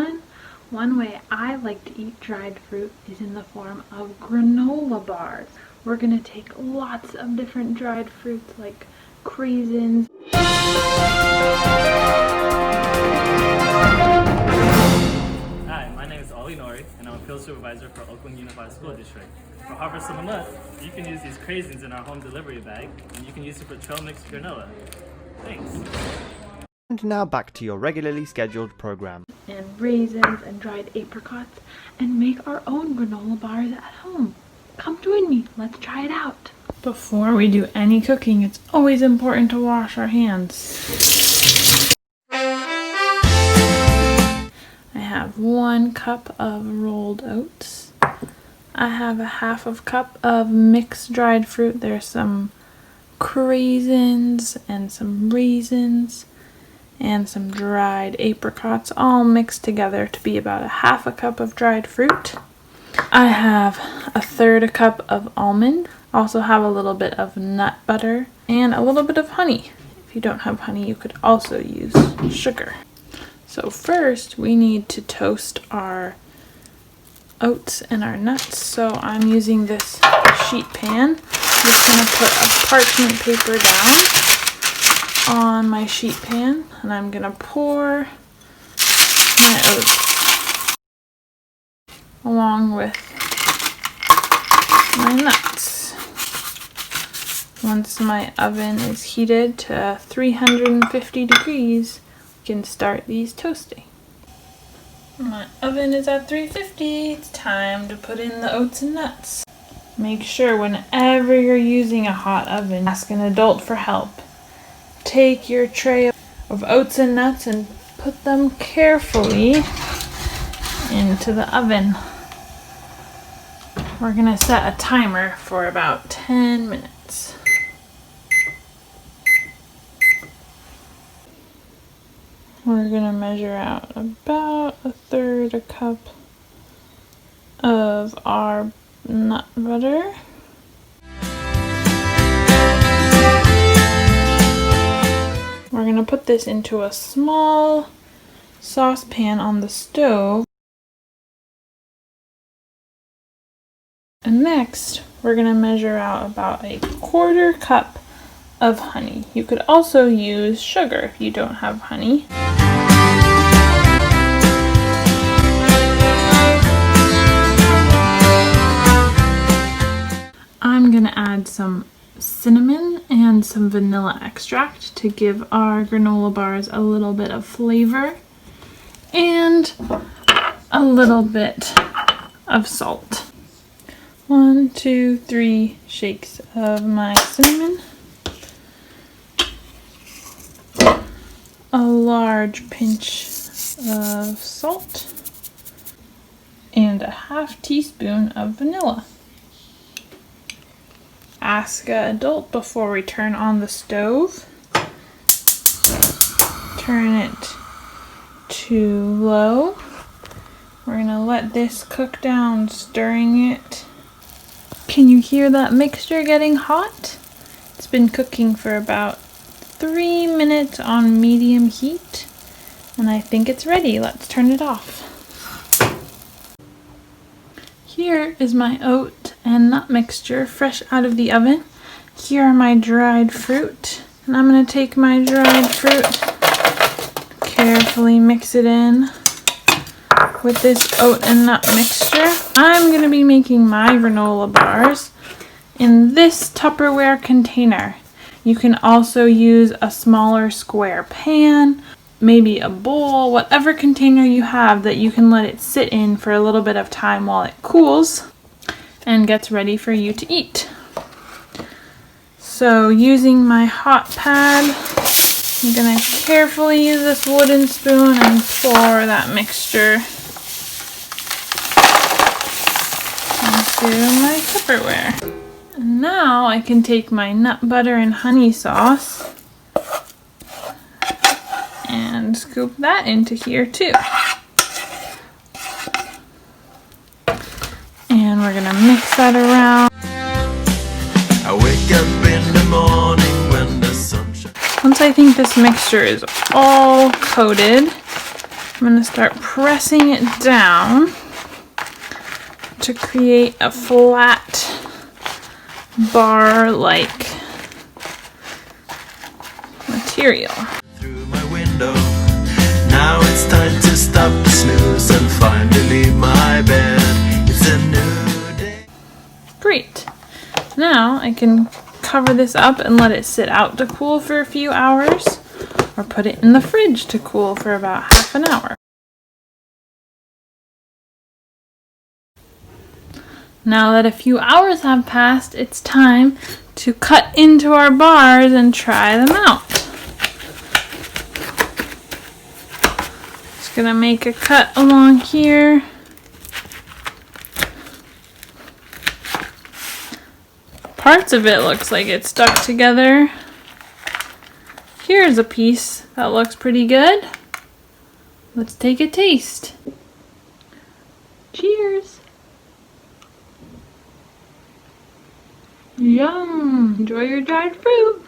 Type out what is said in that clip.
everyone! One way I like to eat dried fruit is in the form of granola bars. We're going to take lots of different dried fruits like craisins. Hi, my name is Ali Nori, and I'm a field supervisor for Oakland Unified School District. For Harvest of the Month, you can use these craisins in our home delivery bag, and you can use it for trail mixed granola. Thanks. And now back to your regularly scheduled program. And raisins and dried apricots, and make our own granola bars at home. Come join me, let's try it out. Before we do any cooking, it's always important to wash our hands. I have 1 cup of rolled oats. I have a half of cup of mixed dried fruit. There's some craisins and some raisins and some dried apricots all mixed together to be about a half a cup of dried fruit. I have 1/3 cup of almond. Also have a little bit of nut butter and a little bit of honey. If you don't have honey, you could also use sugar. So first we need to toast our oats and our nuts. So I'm using this sheet pan. I'm just gonna put a parchment paper down on my sheet pan, and I'm gonna pour my oats along with my nuts. Once my oven is heated to 350 degrees, we can start these toasting. My oven is at 350. It's time to put in the oats and nuts. Make sure whenever you're using a hot oven, ask an adult for help. Take your tray of oats and nuts and put them carefully into the oven. We're gonna set a timer for about 10 minutes. We're gonna measure out about 1/3 cup of our nut butter. We're gonna put this into a small saucepan on the stove. And next, we're gonna measure out about 1/4 cup of honey. You could also use sugar if you don't have honey. I'm gonna add some cinnamon and some vanilla extract to give our granola bars a little bit of flavor, and a little bit of salt. 1, 2, 3 shakes of my cinnamon, a large pinch of salt, and a 1/2 teaspoon of vanilla. Ask an adult before we turn on the stove. Turn it to low. We're gonna let this cook down, stirring it. Can you hear that mixture getting hot? It's been cooking for about 3 minutes on medium heat, and I think it's ready. Let's turn it off. Here is my oat and nut mixture fresh out of the oven. Here are my dried fruit, and I'm going to take my dried fruit, carefully mix it in with this oat and nut mixture. I'm going to be making my granola bars in this Tupperware container. You can also use a smaller square pan, maybe a bowl, whatever container you have that you can let it sit in for a little bit of time while it cools and gets ready for you to eat. So using my hot pad, I'm gonna carefully use this wooden spoon and pour that mixture into my Tupperware. And now I can take my nut butter and honey sauce and scoop that into here too. And we're gonna mix that around. I wake up in the morning when the sun shines. Once I think this mixture is all coated, going to start pressing it down to create a flat bar-like material. Through my window. Now it's time to stop the snooze and finally leave my bed. It's a new day. Great. Now I can cover this up and let it sit out to cool for a few hours, or put it in the fridge to cool for about half an hour. Now that a few hours have passed, it's time to cut into our bars and try them out. Just gonna make a cut along here. Parts of it looks like it's stuck together. Here's a piece that looks pretty good. Let's take a taste. Cheers! Yum! Enjoy your dried fruit!